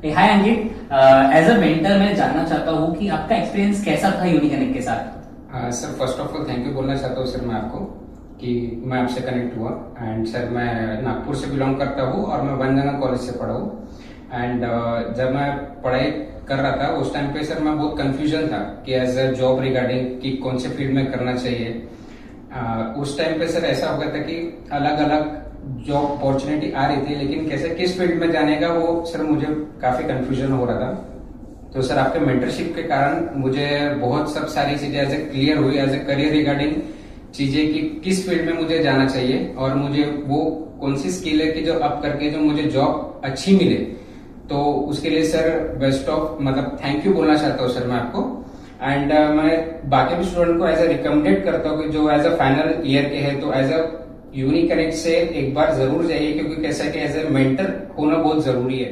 Hi Ankit, as a mentor मैं जानना चाहता हूँ कि आपका एक्सपीरियंस कैसा था यूनिकनेक्ट के साथ। Sir first of all thank you बोलना चाहता हूँ सर मैं आपको कि मैं आपसे कनेक्ट हुआ। एंड सर मैं नागपुर से बिलोंग करता हूँ और मैं वनगंगा कॉलेज से पढ़ा हूँ। एंड जब मैं पढ़ाई कर रहा था उस टाइम पे सर मैं बहुत कंफ्यूजन था कि एज अ जॉब रिगार्डिंग कि कौन से फील्ड में करना चाहिए। उस टाइम पे सर ऐसा हो गया था कि अलग अलग जॉब अपॉर्चुनिटी आ रही थी, लेकिन कैसे किस फील्ड में जाने का वो सर मुझे काफी कंफ्यूजन हो रहा था। तो सर आपके मेंटरशिप के कारण मुझे बहुत सब सारी चीजें ऐसे क्लियर हुई एज ए करियर रिगार्डिंग चीजें कि किस फील्ड में मुझे जाना चाहिए और मुझे वो कौन सी स्किल है कि जो अप करके जो मुझे जॉब अच्छी मिले। तो उसके लिए सर बेस्ट ऑफ मतलब थैंक यू बोलना चाहता हूँ सर मैं आपको। एंड मैं बाकी भी स्टूडेंट को एज ए रिकमेंडेड करता हूँ कि जो एज अ फाइनल ईयर के है तो एज अ यूनिकनेक्ट से एक बार जरूर जाइए, क्योंकि कैसा कि एज ए मेंटर होना बहुत जरूरी है।